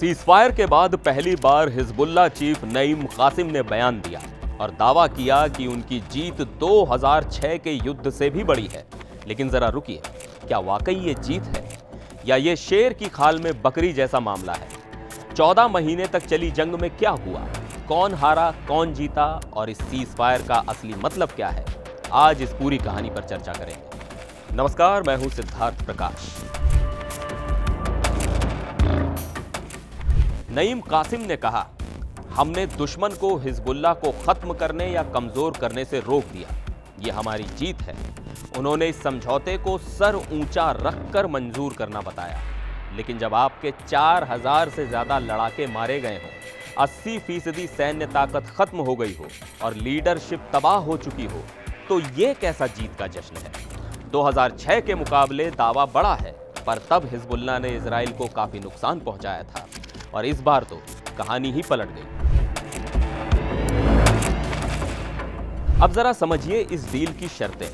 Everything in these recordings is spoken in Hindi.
सीजफायर के बाद पहली बार हिजबुल्लाह चीफ नईम कासिम ने बयान दिया और दावा किया कि उनकी जीत 2006 के युद्ध से भी बड़ी है। लेकिन जरा रुकिए, क्या वाकई ये जीत है या ये शेर की खाल में बकरी जैसा मामला है? 14 महीने तक चली जंग में क्या हुआ, कौन हारा कौन जीता और इस सीजफायर का असली मतलब क्या है, आज इस पूरी कहानी पर चर्चा करेंगे। नमस्कार, मैं हूं सिद्धार्थ प्रकाश। नईम कासिम ने कहा, हमने दुश्मन को हिजबुल्लाह को खत्म करने या कमजोर करने से रोक दिया, ये हमारी जीत है। उन्होंने इस समझौते को सर ऊंचा रखकर मंजूर करना बताया। लेकिन जब आपके 4000 से ज्यादा लड़ाके मारे गए हों, 80% सैन्य ताकत खत्म हो गई हो और लीडरशिप तबाह हो चुकी हो, तो ये कैसा जीत का जश्न है? 2006 के मुकाबले दावा बड़ा है, पर तब हिजबुल्लाह ने इजराइल को काफी नुकसान पहुंचाया था और इस बार तो कहानी ही पलट गई। अब जरा समझिए इस डील की शर्तें।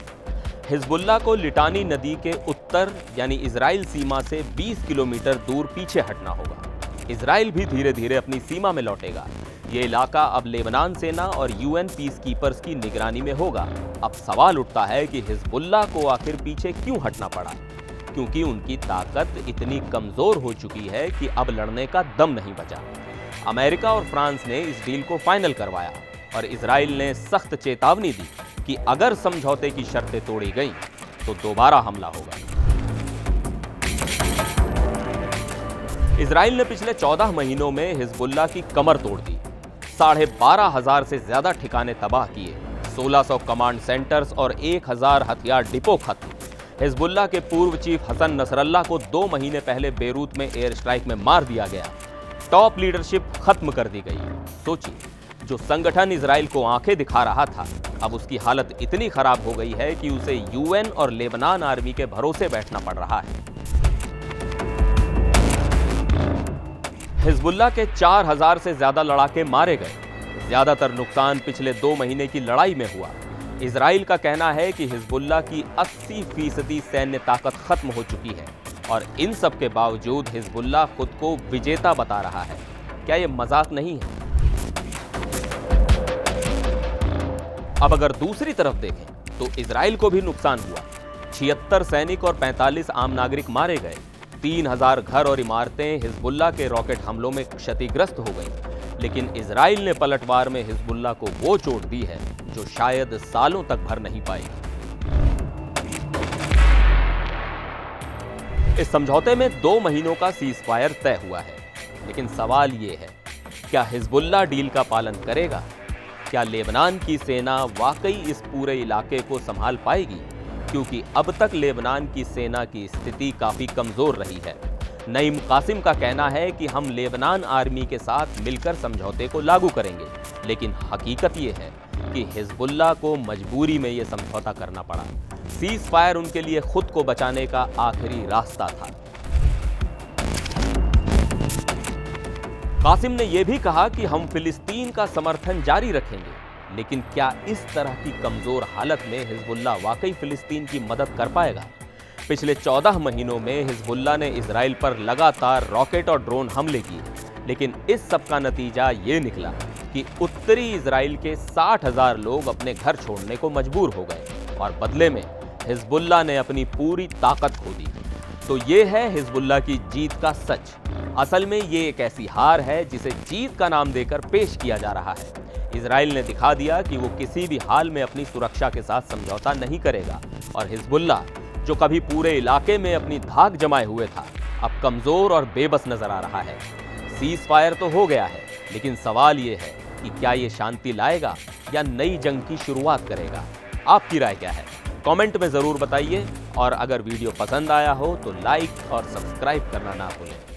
हिजबुल्लाह को लिटानी नदी के उत्तर यानी इजराइल सीमा से 20 किलोमीटर दूर पीछे हटना होगा। इजराइल भी धीरे धीरे अपनी सीमा में लौटेगा। ये इलाका अब लेबनान सेना और यूएन पीस कीपर्स की निगरानी में होगा। अब सवाल उठता है कि हिजबुल्लाह को आखिर पीछे क्यों हटना पड़ा? क्योंकि उनकी ताकत इतनी कमजोर हो चुकी है कि अब लड़ने का दम नहीं बचा। अमेरिका और फ्रांस ने इस डील को फाइनल करवाया और इजराइल ने सख्त चेतावनी दी कि अगर समझौते की शर्तें तोड़ी गईं तो दोबारा हमला होगा। इजराइल ने पिछले 14 महीनों में हिजबुल्लाह की कमर तोड़ दी। 12,500 से ज्यादा ठिकाने तबाह किए, 1600 कमांड सेंटर्स और 1000 हथियार डिपो खत्म। हिजबुल्लाह के पूर्व चीफ हसन नसरल्लाह को 2 महीने पहले बेरूत में एयर स्ट्राइक में मार दिया गया। टॉप लीडरशिप खत्म कर दी गई। सोचिए, जो संगठन इजराइल को आंखें दिखा रहा था, अब उसकी हालत इतनी खराब हो गई है कि उसे यूएन और लेबनान आर्मी के भरोसे बैठना पड़ रहा है। हिजबुल्लाह के 4000 से ज्यादा लड़ाके मारे गए। ज्यादातर नुकसान पिछले 2 महीने की लड़ाई में हुआ। इजराइल का कहना है कि हिजबुल्लाह की 80% सैन्य ताकत खत्म हो चुकी है और इन सब के बावजूद हिजबुल्लाह खुद को विजेता बता रहा है। क्या यह मजाक नहीं है? अब अगर दूसरी तरफ देखें तो इजराइल को भी नुकसान हुआ। 76 सैनिक और 45 आम नागरिक मारे गए। 3000 घर और इमारतें हिजबुल्लाह के रॉकेट हमलों में क्षतिग्रस्त हो गईं। लेकिन इजराइल ने पलटवार में हिजबुल्लाह को वो चोट दी है जो शायद सालों तक भर नहीं पाएगी। इस समझौते में 2 महीनों का सीजफायर तय हुआ है। लेकिन सवाल ये है, क्या हिजबुल्लाह डील का पालन करेगा? क्या लेबनान की सेना वाकई इस पूरे इलाके को संभाल पाएगी? क्योंकि अब तक लेबनान की सेना की स्थिति काफी कमजोर रही है। नईम कासिम का कहना है कि हम लेबनान आर्मी के साथ मिलकर समझौते को लागू करेंगे, लेकिन हकीकत यह है कि हिजबुल्लाह को मजबूरी में यह समझौता करना पड़ा। सीजफायर उनके लिए खुद को बचाने का आखिरी रास्ता था। कासिम ने यह भी कहा कि हम फिलिस्तीन का समर्थन जारी रखेंगे, लेकिन क्या इस तरह की कमजोर हालत में हिजबुल्लाह वाकई फिलिस्तीन की मदद कर पाएगा? पिछले 14 महीनों में हिजबुल्लाह ने इजराइल पर लगातार रॉकेट और ड्रोन हमले किए, लेकिन इस सब का नतीजा ये निकला कि उत्तरी इजराइल के 60,000 लोग अपने घर छोड़ने को मजबूर हो गए और बदले में हिजबुल्लाह ने अपनी पूरी ताकत खो दी। तो ये है हिजबुल्लाह की जीत का सच। असल में ये एक ऐसी हार है जिसे जीत का नाम देकर पेश किया जा रहा है। इजराइल ने दिखा दिया कि वो किसी भी हाल में अपनी सुरक्षा के साथ समझौता नहीं करेगा और हिजबुल्लाह, जो कभी पूरे इलाके में अपनी धाक जमाए हुए था, अब कमजोर और बेबस नजर आ रहा है। सीजफायर तो हो गया है, लेकिन सवाल ये है कि क्या ये शांति लाएगा या नई जंग की शुरुआत करेगा? आपकी राय क्या है? कमेंट में जरूर बताइए और अगर वीडियो पसंद आया हो तो लाइक और सब्सक्राइब करना ना भूलें।